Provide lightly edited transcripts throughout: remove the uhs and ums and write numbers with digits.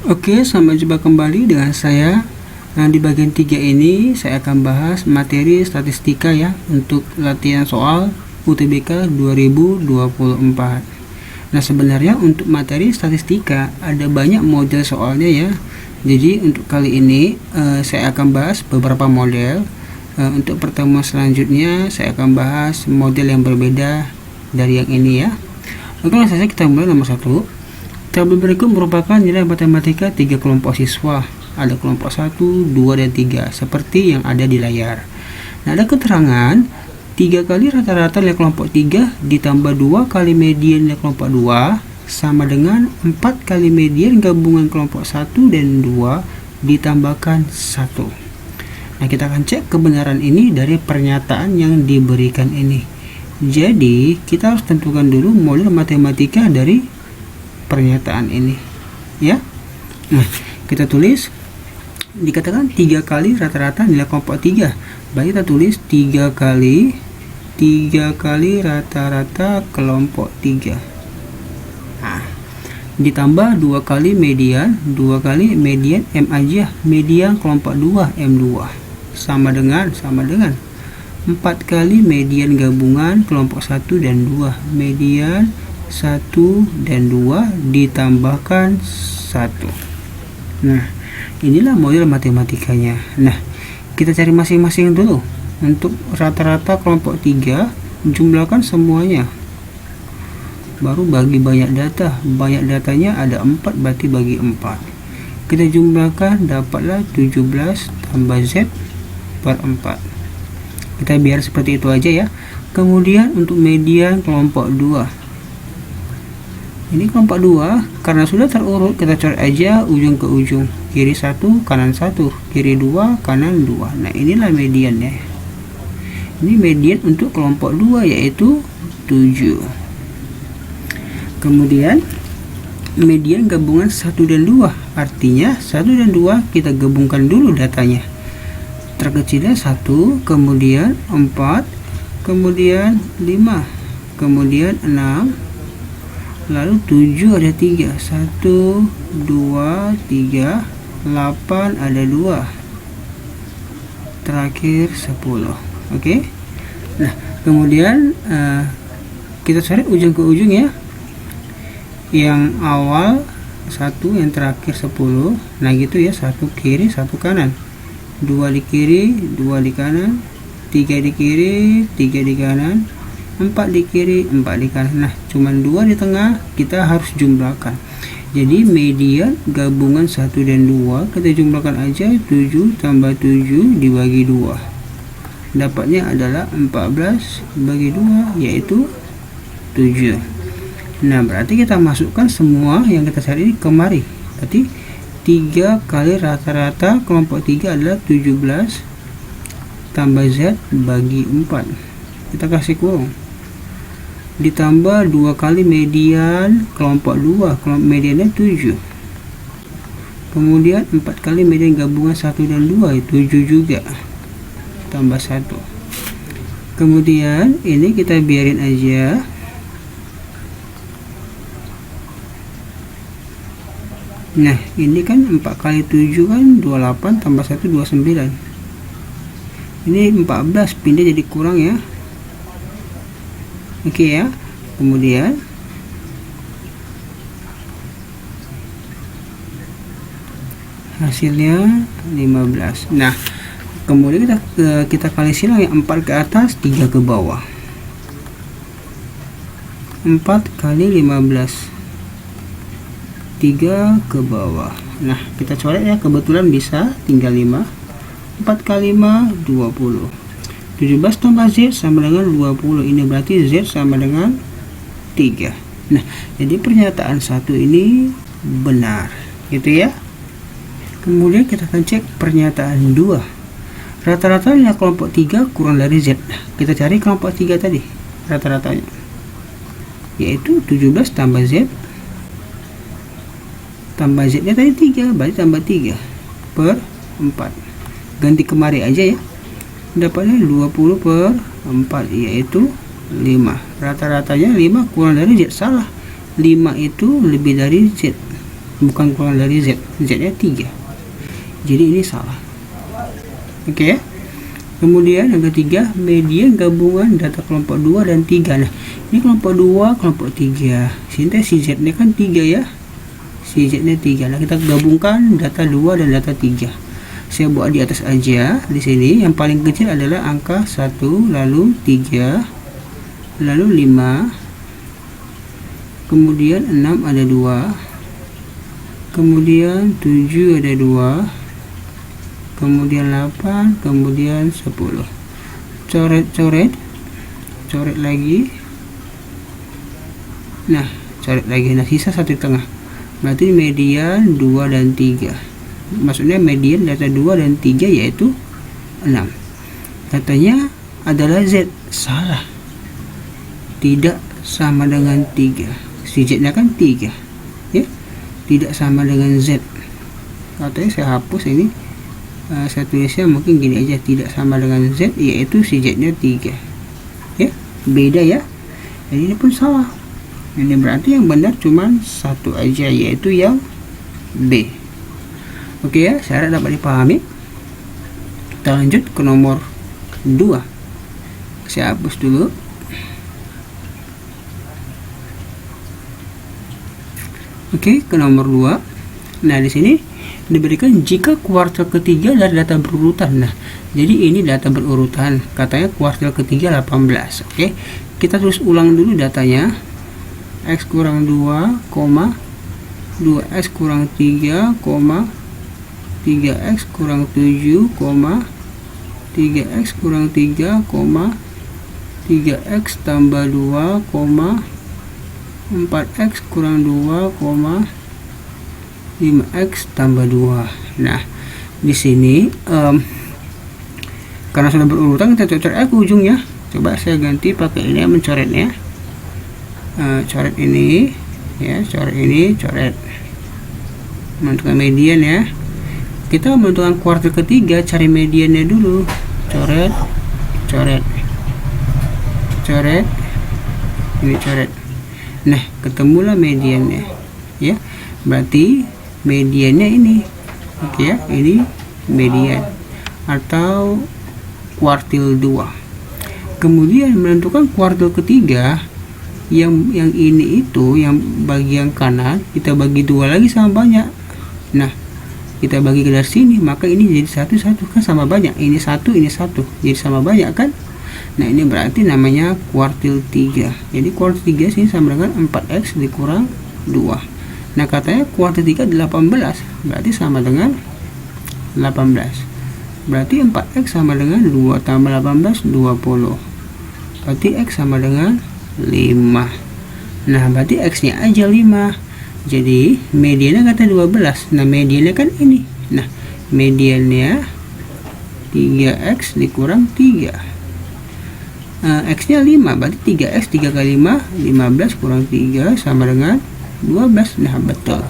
Oke, sampai jumpa kembali dengan saya. Nah, di bagian 3 ini saya akan bahas materi statistika ya untuk latihan soal UTBK 2024. Nah, sebenarnya untuk materi statistika ada banyak model soalnya ya. Jadi untuk kali ini saya akan bahas beberapa model. Untuk pertemuan selanjutnya saya akan bahas model yang berbeda dari yang ini ya. Oke, langsung saja kita mulai. Nomor 1. Tabel berikut merupakan nilai matematika 3 kelompok siswa. Ada kelompok 1, 2, dan 3 seperti yang ada di layar. Nah, ada keterangan 3 kali rata-rata nilai kelompok 3 ditambah 2 kali median nilai kelompok 2 sama dengan 4 kali median gabungan kelompok 1 dan 2 ditambahkan 1. Nah, kita akan cek kebenaran ini dari pernyataan yang diberikan ini. Jadi, kita harus tentukan dulu model matematika dari pernyataan ini ya. Nah, kita tulis dikatakan 3 kali rata-rata nilai kelompok 3. Baik, kita tulis 3 kali rata-rata kelompok 3. Nah, ditambah 2 kali median M aja, median kelompok 2 M2 sama dengan 4 kali median gabungan kelompok 1 dan 2, median 1 dan 2 ditambahkan 1. Nah, inilah model matematikanya. Nah, kita cari masing-masing dulu. Untuk rata-rata kelompok 3, jumlahkan semuanya. Baru bagi banyak data. Banyak datanya ada 4, berarti bagi 4. Kita jumlahkan, dapatlah 17 tambah Z per 4. Kita biar seperti itu aja ya. Kemudian untuk median kelompok 2. Ini kelompok 2, karena sudah terurut kita coret aja ujung ke ujung. Kiri 1, kanan 1, kiri 2, kanan 2. Nah, inilah mediannya. Ini median untuk kelompok 2 yaitu 7. Kemudian median gabungan 1 dan 2. Artinya 1 dan 2 kita gabungkan dulu datanya. Terkecilnya 1, kemudian 4, kemudian 5, kemudian 6, lalu 7 ada 3, 1, 2, 3, 8 ada 2, terakhir 10. Oke. Nah, kemudian kita cari ujung ke ujung ya. Yang awal 1, yang terakhir 10. Nah, gitu ya, 1 kiri 1 kanan, 2 di kiri 2 di kanan, 3 di kiri 3 di kanan, 4 di kiri 4 di kanan. Nah, cuman 2 di tengah, kita harus jumlahkan. Jadi median gabungan 1 dan 2 kita jumlahkan aja. 7 tambah 7 dibagi 2, dapatnya adalah 14 bagi 2 yaitu 7. Nah, berarti kita masukkan semua yang kita cari ini kemari. Berarti 3 kali rata-rata kelompok 3 adalah 17 tambah Z bagi 4. Kita kasih kurung, ditambah 2 kali median kelompok 2, kelompok mediannya 7, kemudian 4 kali median gabungan 1 dan 2 itu 7 juga, tambah 1. Kemudian ini kita biarin aja. Nah, ini kan 4 kali 7 kan 28 tambah 1 29. Ini 14 pindah jadi kurang ya. Oke ya. Kemudian hasilnya 15. Nah, kemudian kita kali silang ya, 4 ke atas 3 ke bawah. 4 kali 15, 3 ke bawah. Nah, kita coret ya, kebetulan bisa, tinggal 5. 4 kali 5 20. 17 tambah Z sama dengan 20. Ini berarti Z sama dengan 3. Nah, jadi pernyataan 1 ini benar, gitu ya. Kemudian kita akan cek pernyataan 2. Rata-rata nilai kelompok 3 kurang dari Z. Nah, kita cari kelompok 3 tadi, rata-ratanya, yaitu 17 tambah Z tambah Z nya tadi 3, berarti tambah 3 per 4. Ganti kemari aja ya, dapatnya 20 per 4 yaitu 5. Rata-ratanya 5 kurang dari Z. Salah, 5 itu lebih dari Z. bukan kurang dari Z. Z-nya 3. Jadi ini salah. Oke ya. Kemudian yang ketiga, median gabungan data kelompok 2 dan 3. Nah, ini kelompok 2, kelompok 3. Sini si Z-nya kan 3 ya. Si Z-nya 3. Nah, kita gabungkan data 2 dan data 3. Saya buat di atas aja. Di sini yang paling kecil adalah angka 1, lalu 3, lalu 5. Kemudian 6 ada 2. Kemudian 7 ada 2. Kemudian 8, kemudian 10. Coret lagi. Nah, coret lagi. Nah, sisa 1,5. Berarti median 2 dan 3. Maksudnya median data 2 dan 3 yaitu 6. Katanya adalah Z. Salah. Tidak sama dengan 3. Si Z-nya kan 3. Ya. Tidak sama dengan Z. Katanya saya hapus ini. Saya tulisnya mungkin gini aja, tidak sama dengan Z, yaitu si Z-nya 3. Ya, beda ya. Jadi ini pun salah. Ini berarti yang benar cuma satu aja, yaitu yang B. Oke ya, syarat dapat dipahami. Kita lanjut ke nomor 2. Saya hapus dulu. Oke, ke nomor 2. Nah, di sini diberikan jika kuartil ketiga dari data berurutan. Nah, jadi ini data berurutan. Katanya kuartil ketiga 18. Oke, kita tulis ulang dulu datanya. X kurang 2, 2x kurang 3, 3x kurang 7, 3x kurang 3, 3x tambah 2, 4x kurang 2, 5x tambah 2. Nah, di sini karena sudah berurutan kita coret ke ujungnya. Coba saya ganti pakai ini mencoretnya. Coret ini ya, coret ini, coret. Menentukan median ya. Kita menentukan kuartil ketiga, cari mediannya dulu. Coret, coret, coret, ini coret. Nah, ketemulah mediannya ya. Berarti mediannya ini. Oke ya, ini median atau kuartil 2. Kemudian menentukan kuartil ketiga, yang ini itu yang bagian kanan kita bagi 2 lagi sama banyak. Nah, kita bagi ke dari sini, maka ini jadi 1 kan sama banyak. Ini 1, ini 1, jadi sama banyak kan. Nah, ini berarti namanya kuartil 3. Jadi kuartil 3 sini sama dengan 4x dikurang 2. Nah, katanya kuartil 3 18, berarti sama dengan 18. Berarti 4x sama dengan 2 tambah 18, 20. Berarti x sama dengan 5. Nah, berarti x-nya aja 5. Jadi mediannya kata 12. Nah, mediannya kan ini. Nah, mediannya 3x dikurang 3. X-nya 5, berarti 3x 3 kali 5, 15 kurang 3 sama dengan 12. Nah, betul.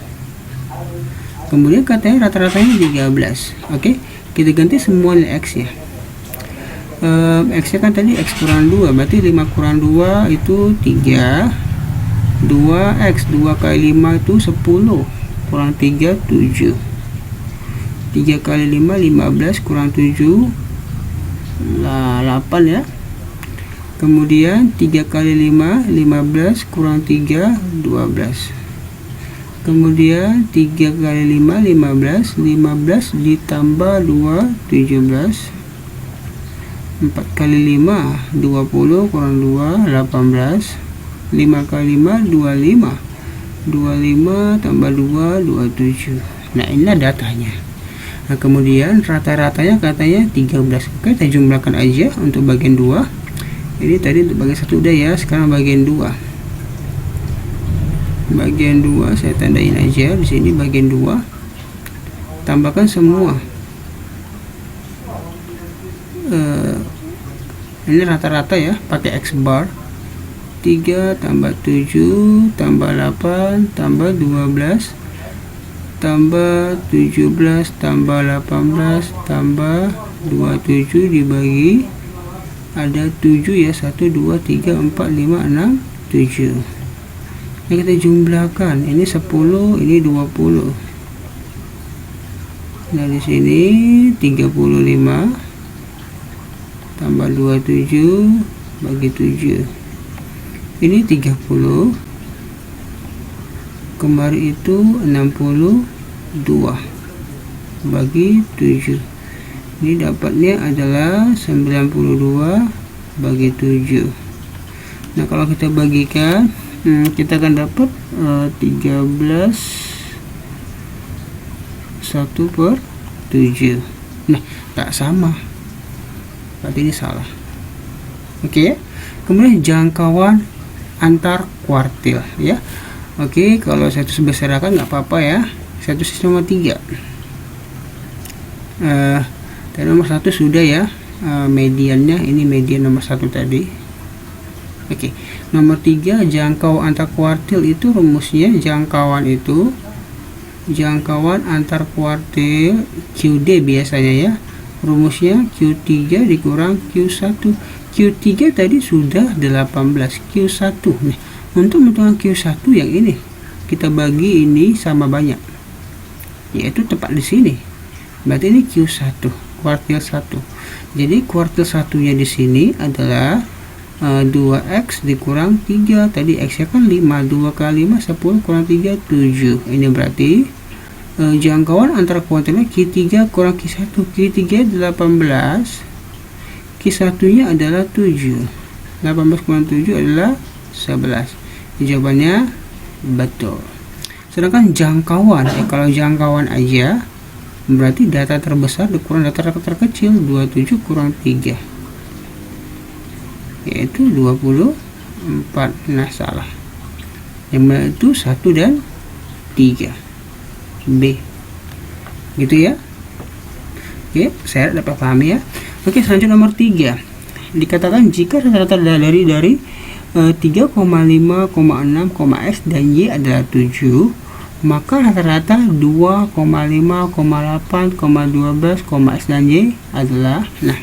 Kemudian katanya rata-ratanya 13. Oke, kita ganti semua nilai x ya. X nya kan tadi x kurang 2, berarti 5 kurang 2 itu 3. 2x 2 kali 5 itu 10, kurang 3 7. 3 kali 5 15 kurang 7 8 ya. Kemudian 3 kali 5 15 kurang 3 12. Kemudian 3 kali 5 15, 15 ditambah 2 17. 4 kali 5 20 kurang 2 18. 5 kali 5 25. 25 tambah 2 27. Nah, inilah datanya. Nah, kemudian rata-ratanya katanya 13. Oke, kita jumlahkan aja untuk bagian 2. Ini tadi untuk bagian 1 udah ya, sekarang bagian 2. Bagian 2 saya tandain aja di sini bagian 2. Tambahkan semua. Ini rata-rata ya, pakai X bar. 3 tambah 7 tambah 8 tambah 12 tambah 17 tambah 18 tambah 27 dibagi ada 7 ya, 1 2 3 4 5 6 7 ya. Nah, kita jumlahkan, ini 10, ini 20. Nah, di sini 35 tambah 27 bagi 7. Ini 30. Kemarin itu 62 bagi 7. Ini dapatnya adalah 92 bagi 7. Nah, kalau kita bagikan, kita akan dapat 13 1/7. Nah, tak sama, berarti ini salah. Oke ya. Kemudian jangkauan antar kuartil ya. Oke, kalau satu sebesarakan nggak apa-apa ya. Satu nomor 3. Dan nomor 1 sudah ya. Mediannya ini median nomor 1 tadi. Oke, nomor 3 jangkau antar kuartil itu rumusnya jangkauan antar kuartil QD biasanya ya. Rumusnya Q3 dikurang Q1. Q3 tadi sudah 18, Q1. Nih, untuk menentukan Q1 yang ini kita bagi ini sama banyak, yaitu tepat di sini. Berarti ini Q1, kuartil 1. Jadi kuartil satunya di sini adalah 2x dikurang 3. Tadi x-nya kan 5, 2 kali 5 10 kurang 3 7. Ini berarti jangkauan antara kuartilnya Q3 kurang Q1. Q3 18, Q1 nya adalah 7. 18 kurang 7 adalah 11. Jawabannya betul. Sedangkan jangkauan, kalau jangkauan aja berarti data terbesar dikurang data terkecil. 27 kurang 3 yaitu 24. Nah, salah. Yang benar itu 1 dan 3, B. Gitu ya. Oke, saya dapat pahami ya. Oke, selanjutnya nomor 3. Dikatakan jika rata-rata dari 3,5, 6, X dan Y adalah 7, maka rata-rata 2,5, 8, 12, X dan Y adalah, nah,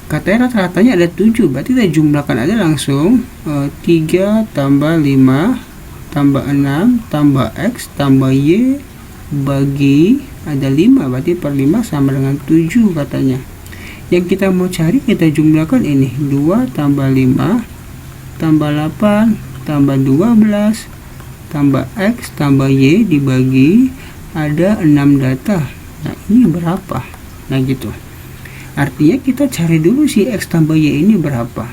katanya rata-ratanya ada 7, berarti kita jumlahkan aja langsung. 3 tambah 5 tambah 6 tambah X tambah Y bagi ada 5, berarti per 5 sama dengan 7 katanya. Yang kita mau cari, kita jumlahkan ini 2 tambah 5 tambah 8 tambah 12 tambah X tambah Y dibagi ada 6 data. Nah, ini berapa? Nah, gitu. Artinya kita cari dulu si X tambah Y ini berapa.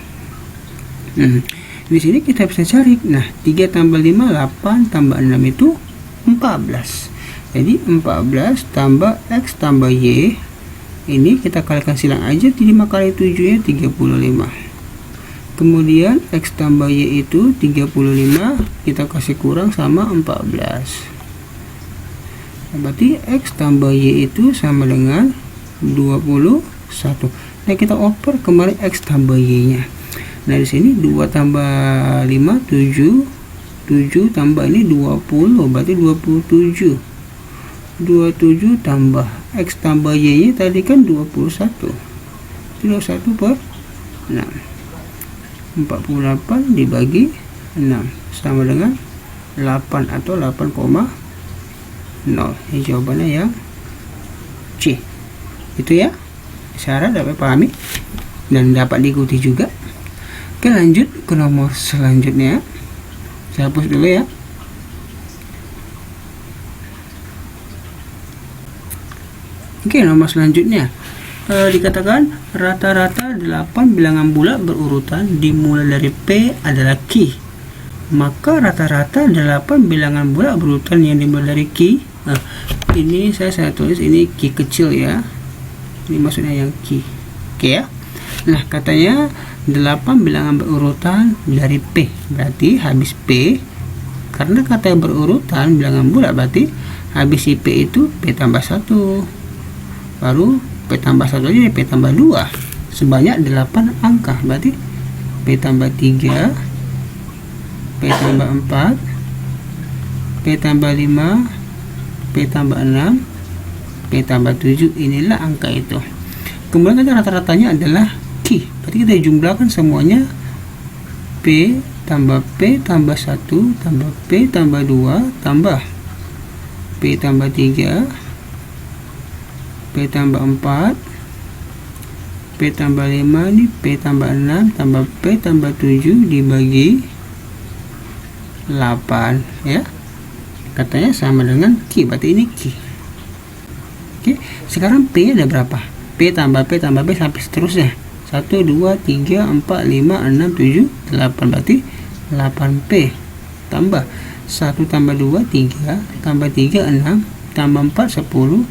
Di sini kita bisa cari. Nah, 3 tambah 5 8 tambah 6 itu 14. Jadi 14 tambah X tambah Y, ini kita kalikan silang aja, 5 kali 7 nya 35. Kemudian X tambah Y itu 35, kita kasih kurang sama 14. Berarti X tambah Y itu sama dengan 21. Nah, kita oper kembali X tambah Y nya. Nah, di sini 2 tambah 5 7, 7 tambah ini 20, berarti 27. 27 tambah X tambah Y nya tadi kan 21. 21 per 6. 48 dibagi 6 sama dengan 8 atau 8,0. Ini jawabannya yang C. Itu ya. Syarat dapat pahami dan dapat diikuti juga. Oke, lanjut ke nomor selanjutnya. Saya hapus dulu ya. Oke, nomor selanjutnya dikatakan rata-rata 8 bilangan bulat berurutan dimulai dari P adalah Q. Maka rata-rata 8 bilangan bulat berurutan yang dimulai dari Q. Nah, ini saya tulis ini Q kecil ya. Ini maksudnya yang Q. Oke ya. Nah, katanya 8 bilangan berurutan dari P. Berarti habis P, karena katanya berurutan bilangan bulat, berarti habis si P itu P tambah 1. Baru P tambah 1 aja, P tambah 2 sebanyak 8 angka. Berarti P tambah 3, P tambah 4, P tambah 5, P tambah 6, P tambah 7. Inilah angka itu. Kemudian rata-ratanya adalah Q. Berarti kita jumlahkan semuanya P tambah P tambah 1 tambah P tambah 2 tambah P tambah 3, P tambah 4, P tambah 5 nih, P tambah 6 tambah P tambah 7 dibagi 8 ya. Katanya sama dengan Q, berarti ini Q. Oke, sekarang P ada berapa? P tambah P tambah P sampai seterusnya. 1, 2, 3, 4, 5, 6, 7, 8, berarti 8P tambah 1 tambah 2, 3, tambah 3, 6, tambah 4, 10,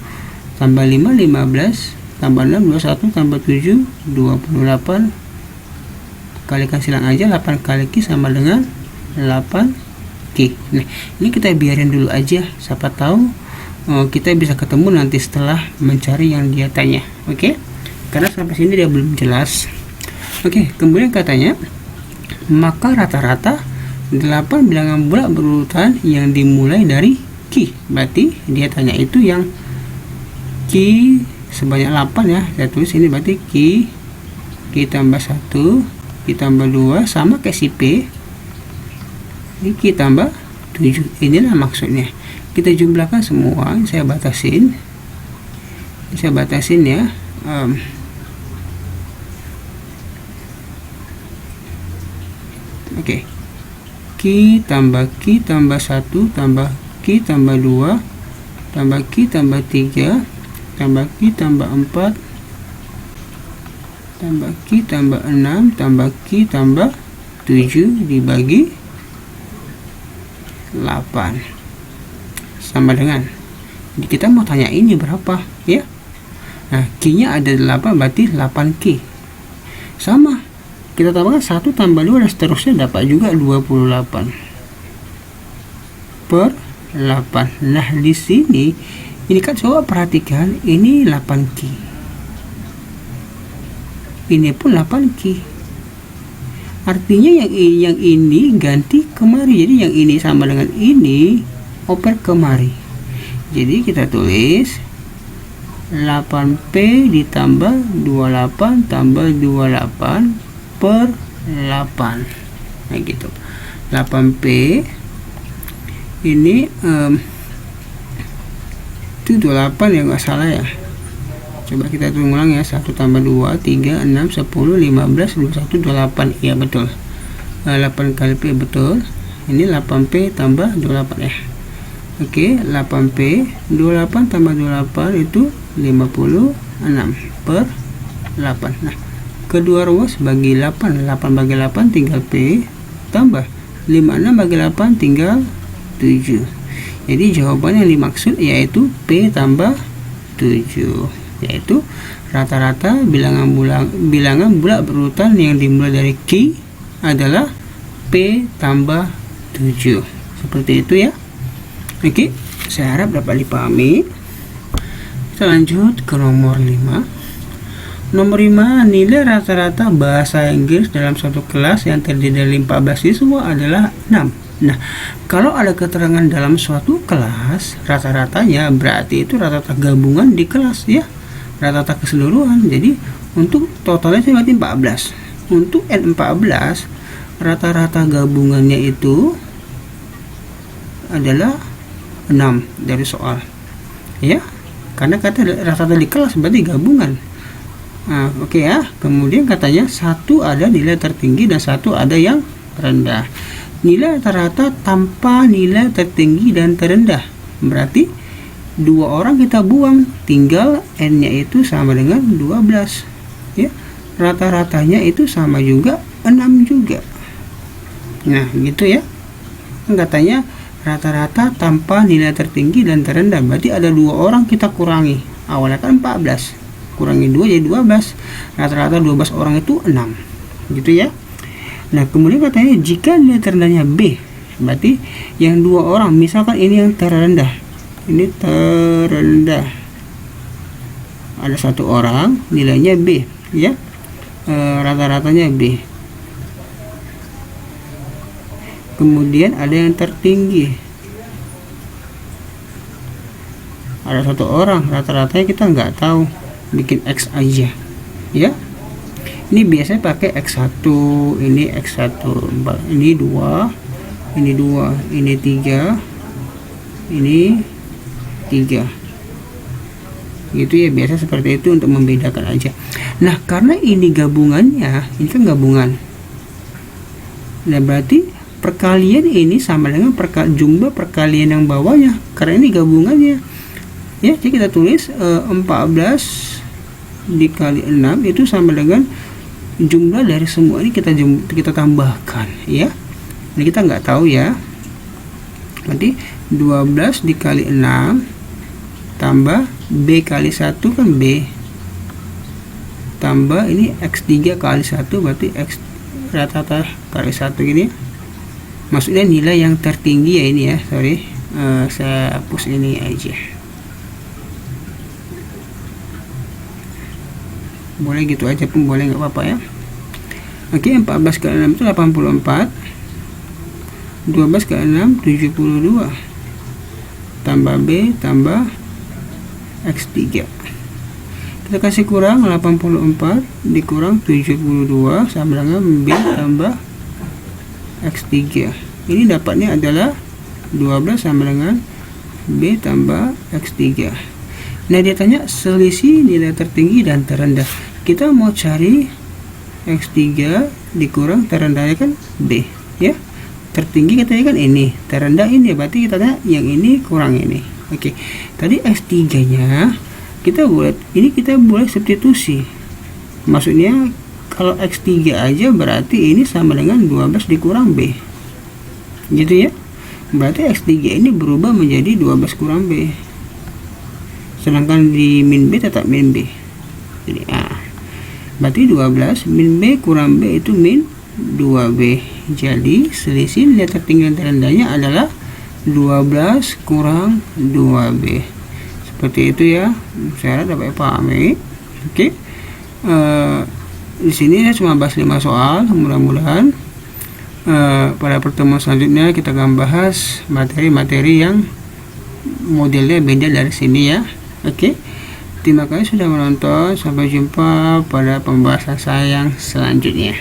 tambah 5, 15, tambah 6, 21, tambah 7, 28. Kalikan silang aja, 8 kali Q sama dengan 8Q. Nah, ini kita biarin dulu aja, siapa tahu kita bisa ketemu nanti setelah mencari yang dia tanya. Oke, karena sampai sini dia belum jelas. Oke, kemudian katanya maka rata-rata 8 bilangan bulat berurutan yang dimulai dari Q. Berarti dia tanya itu yang Q sebanyak 8 ya. Saya tulis ini berarti Q tambah 1, Q tambah 2 sama kayak si P. Ini Q tambah 7. Inilah maksudnya. Kita jumlahkan semua. Saya batasin ya. Oke. Q tambah 1 tambah Q tambah 2 tambah Q tambah 3 tambah Q tambah 4 tambah Q tambah 6 tambah Q tambah 7 dibagi 8 sama dengan, jadi kita mau tanya ini berapa ya. Nah, Q nya ada 8 berarti 8Q sama, kita tambahkan 1 tambah 2 dan seterusnya dapat juga 28 per 8. Nah, di sini ini kan coba perhatikan, ini 8Q, ini pun 8Q, artinya yang ini ganti kemari, jadi yang ini sama dengan ini oper kemari. Jadi kita tulis 8P ditambah 28 tambah 28 per 8. Nah gitu, 8P ini itu 28 ya, nggak salah ya. Coba kita ulang ya, 1 tambah 2, 3, 6, 10, 15, 21, 28. Iya betul, 8 kali P betul. Ini 8P tambah 28 ya. Oke, 8P 28 tambah 28 itu 56 per 8. Nah, kedua ruas bagi 8, 8 bagi 8 tinggal P tambah 56 bagi 8 tinggal 7. Jadi jawaban yang dimaksud yaitu P tambah 7, yaitu rata-rata bilangan bulat berurutan yang dimulai dari Q adalah P tambah 7. Seperti itu ya. Oke, saya harap dapat dipahami. Kita lanjut ke nomor 5. Nomor 5, nilai rata-rata bahasa Inggris dalam suatu kelas yang terdiri dari 14 siswa adalah 6. Nah, kalau ada keterangan dalam suatu kelas, rata-ratanya berarti itu rata-rata gabungan di kelas ya, rata-rata keseluruhan. Jadi untuk totalnya berarti 14. Untuk N14, rata-rata gabungannya itu adalah 6 dari soal ya, karena kata rata-rata di kelas berarti gabungan. Nah, oke ya. Kemudian katanya satu ada nilai tertinggi dan satu ada yang rendah. Nilai rata-rata tanpa nilai tertinggi dan terendah, berarti 2 orang kita buang, tinggal N nya itu sama dengan 12 ya. Rata-ratanya itu sama juga 6 juga. Nah gitu ya, katanya rata-rata tanpa nilai tertinggi dan terendah, berarti ada 2 orang kita kurangi, awalnya kan 14 kurangi 2 jadi 12, rata-rata 12 orang itu 6 gitu ya. Nah kemudian katanya jika nilai terendahnya B, berarti yang 2 orang, misalkan ini yang terendah, ini terendah, ada 1 orang nilainya B ya, rata-ratanya B. Kemudian ada yang tertinggi, ada 1 orang, rata-ratanya kita nggak tahu, bikin X aja ya. Ini biasanya pakai X1, ini X1, ini 2, ini 2, ini 3, ini 3. Gitu ya, biasa seperti itu untuk membedakan aja. Nah, karena ini gabungannya, ini kan gabungan. Nah, berarti perkalian ini sama dengan jumlah perkalian yang bawahnya, karena ini gabungannya. Ya, jadi kita tulis 14 dikali 6 itu sama dengan jumlah dari semua ini kita tambahkan ya. Ini kita nggak tahu ya. Nanti 12 dikali 6 tambah B kali 1 kan B, tambah ini X3 kali 1 berarti X rata-rata kali 1 gini. Maksudnya nilai yang tertinggi ya ini ya. Sorry, saya hapus ini aja. Boleh gitu aja pun boleh, nggak apa-apa ya. Oke, 14 kali 6 itu 84, 12 kali 6 72, tambah B tambah X3 kita kasih kurang 84 dikurang 72 sama dengan B tambah X3. Ini dapatnya adalah 12 sama dengan B tambah X3. Nah, dia tanya selisih nilai tertinggi dan terendah. Kita mau cari X3 dikurang terendahnya kan B ya. Tertinggi katanya kan ini, terendah ini, berarti kita tanya yang ini kurang ini. Oke, tadi X3 nya kita boleh substitusi. Maksudnya kalau X3 aja berarti ini sama dengan 12 dikurang B gitu ya. Berarti X3 ini berubah menjadi 12 kurang B, sedangkan di min B tetap min B. Jadi berarti 12 min B kurang B itu min 2B. Jadi selisih nilai tertinggi dan terendahnya adalah 12 kurang 2B. Seperti itu ya. Saya harap dapat pahami. Oke. Di sini saya cuma bahas 5 soal. Mudah-mudahan pada pertemuan selanjutnya kita akan bahas materi-materi yang modelnya beda dari sini ya. Oke. Terima kasih sudah menonton. Sampai jumpa pada pembahasan saya yang selanjutnya.